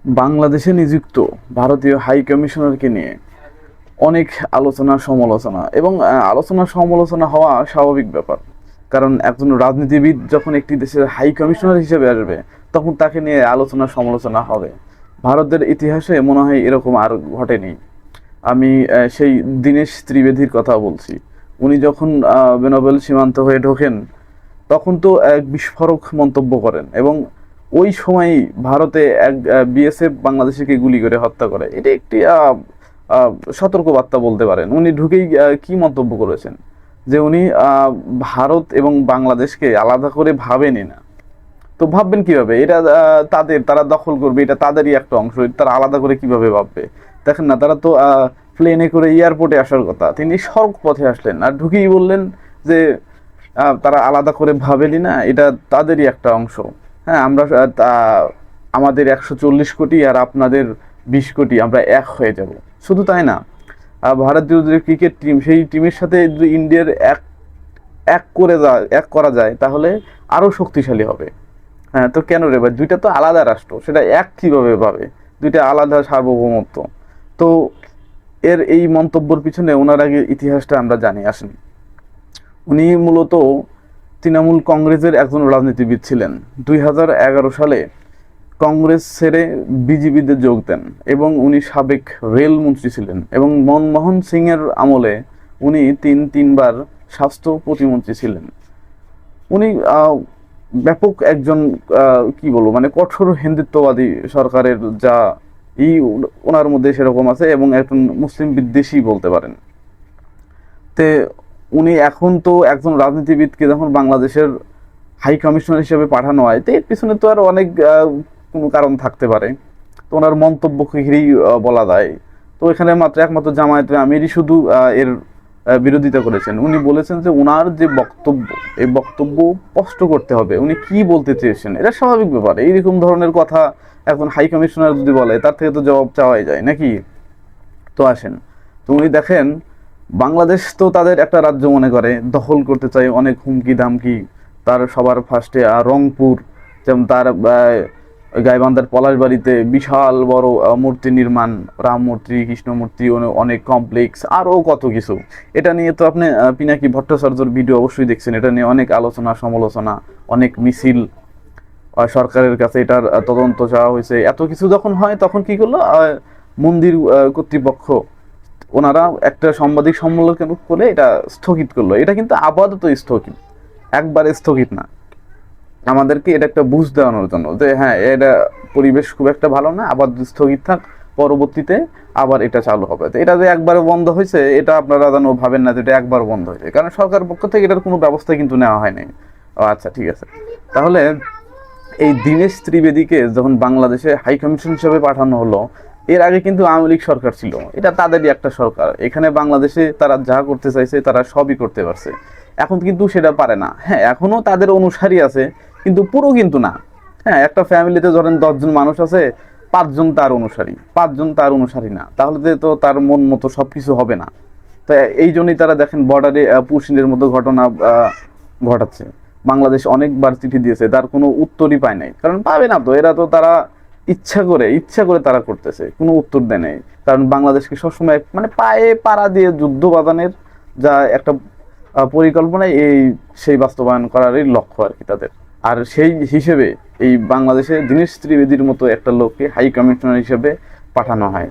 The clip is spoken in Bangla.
বাংলাদেশে নিযুক্ত ভারতীয় হাই কমিশনারকে নিয়ে অনেক আলোচনা সমালোচনা এবং আলোচনা সমালোচনা হওয়া স্বাভাবিক ব্যাপার। কারণ একজন রাজনীতিবিদ যখন একটি দেশের হাই কমিশনার হিসেবে আসবে, তখন তাকে নিয়ে আলোচনা সমালোচনা হবে। ভারতের ইতিহাসে মনে হয় এরকম আর ঘটেনি। আমি সেই দীনেশ ত্রিবেদীর কথা বলছি। উনি যখন বেনাপোল সীমান্ত হয়ে ঢোকেন, তখন তো এক বিস্ফোরক মন্তব্য করেন এবং ওই সময়ই ভারতে এক বিএসএফ বাংলাদেশিকে গুলি করে হত্যা করে। এটা একটি সতর্কবার্তা বলতে পারেন। উনি ঢুকেই কি মন্তব্য করেছেন যে উনি ভারত এবং বাংলাদেশকে আলাদা করে ভাবেনি না। তো ভাববেন কিভাবে? এটা তারা দখল করবে, এটা তাদেরই একটা অংশ, তারা আলাদা করে কিভাবে ভাববে? দেখেন না, তারা তো প্লেনে করে এয়ারপোর্টে আসার কথা, তিনি সড়ক পথে আসলেন আর ঢুকেই বললেন যে তারা আলাদা করে ভাবেনি না, এটা তাদেরই একটা অংশ। হ্যাঁ, আমরা আমাদের 140 কোটি আর আপনাদের 20 কোটি, আমরা এক হয়ে যাব। শুধু তাই না, ভারতীয় যে ক্রিকেট টিম, সেই টিমের সাথে যদি ইন্ডিয়ার এক এক করা যায়, তাহলে আরো শক্তিশালী হবে। হ্যাঁ, তো কেন রে ভাই, দুইটা তো আলাদা রাষ্ট্র, সেটা এক কিভাবে পাবে? দুইটা আলাদা সার্বভৌমত্ব। তো এর এই মন্তব্যের পিছনে ওনার আগে ইতিহাসটা আমরা জানি। আসেন, উনি মূলত তৃণমূল কংগ্রেসের একজন রাজনীতিবিদ ছিলেন। 2011 সালে কংগ্রেস ছেড়ে বিজেপিতে যোগ দেন এবং উনি সাবেক রেলমন্ত্রী ছিলেন এবং মনমোহন সিং এর আমলে উনি তিনবার স্বাস্থ্য প্রতিমন্ত্রী ছিলেন। উনি ব্যাপক একজন কি বলবো, মানে কঠোর হিন্দুত্ববাদী সরকারের যা ওনার মধ্যে সেরকম আছে এবং একজন মুসলিম বিদ্বেষী বলতে পারেন। তে উনি এখন তো একজন রাজনীতিবিদকে যখন বাংলাদেশের হাই কমিশনার হিসেবে পাঠানো হয়, তো এর পিছনে তো আর অনেক কোনো কারণ থাকতে পারে। তো ওনার মন্তব্যকে ঘিরেই বলা যায়। তো এখানে একমাত্র জামায়াতে আমিরই শুধু এর বিরোধিতা করেছেন। উনি বলেছেন যে ওনার যে বক্তব্য, এই বক্তব্য স্পষ্ট করতে হবে উনি কি বলতে চেয়েছেন। এটা স্বাভাবিক ব্যাপার, এইরকম ধরনের কথা এখন হাই কমিশনার যদি বলে, তার থেকে তো জবাব চাওয়াই যায় নাকি? তো আসেন, তো উনি দেখেন, বাংলাদেশ তো তাদের একটা রাজ্য মনে করে, দখল করতে চায়, অনেক হুমকি ধামকি। তার সবার ফার্স্টে রংপুর, যেমন তার গাইবান্ধার পলাশবাড়িতে বিশাল বড় মূর্তি নির্মাণ, রাম মূর্তি, কৃষ্ণ মূর্তি, অনেক কমপ্লেক্স, আরও কত কিছু। এটা নিয়ে তো আপনি পিনাকি ভট্টাচার্যর ভিডিও অবশ্যই দেখছেন। এটা নিয়ে অনেক আলোচনা সমালোচনা, অনেক মিছিল, সরকারের কাছে এটার তদন্ত চাওয়া হয়েছে। এত কিছু যখন হয়, তখন কি করলো মন্দির কর্তৃপক্ষ, ওনারা একটা সাংবাদিক সম্মেলন করে এটা স্থগিত করলো। এটা কিন্তু আপাতত স্থগিত, একবারে স্থগিত না। আমাদেরকে এটা একটা বুঝ দেওয়ানোর জন্য যে হ্যাঁ, এটা পরিবেশ খুব একটা ভালো না, আবার স্থগিত থাক, পরবর্তীতে আবার এটা চালু হবে। তো এটা যে একবারে বন্ধ হয়েছে, এটা আপনারা যেন ভাবেন না যে এটা একবার বন্ধ হয়েছে, কারণ সরকারের পক্ষ থেকে এটার কোনো ব্যবস্থা কিন্তু নেওয়া হয়নি। ও আচ্ছা, ঠিক আছে। তাহলে এই দীনেশ ত্রিবেদীকে যখন বাংলাদেশে হাই কমিশন হিসেবে পাঠানো হলো, এর আগে কিন্তু আওয়ামী লীগ সরকার ছিল, এটা তাদেরই একটা সরকার। এখানে বাংলাদেশে তারা যা করতে চাইছে তারা সবই করতে পারছে। এখন কিন্তু সেটা পারে না। হ্যাঁ, এখনো তাদের অনুসারী আছে, কিন্তু পুরো কিন্তু না। হ্যাঁ, একটা ফ্যামিলিতে ধরেন 10 জন মানুষ আছে, 5 জন তার অনুসারী, 5 জন তার অনুসারী না, তাহলে তো তার মন মতো সবকিছু হবে না। তো এই জন্যই তারা দেখেন বর্ডারে পুশিনের মতো ঘটনা ঘটাচ্ছে। বাংলাদেশ অনেকবার চিঠি দিয়েছে, তার কোনো উত্তরই পায় নাই, কারণ পাবে না তো। এরা তো তারা ইচ্ছা করে তারা করতেছে, কোনো উত্তর দেয় নাই। কারণ বাংলাদেশকে সবসময় মানে পায়ে পাড়া দিয়ে যুদ্ধ বাঁধানোর যা একটা পরিকল্পনা, সেই বাস্তবায়ন করারই লক্ষ্য আর কি তাদের। আর সেই হিসেবে এই বাংলাদেশে দীনেশ ত্রিবেদীর মতো একটা লোককে হাই কমিশনার হিসেবে পাঠানো হয়।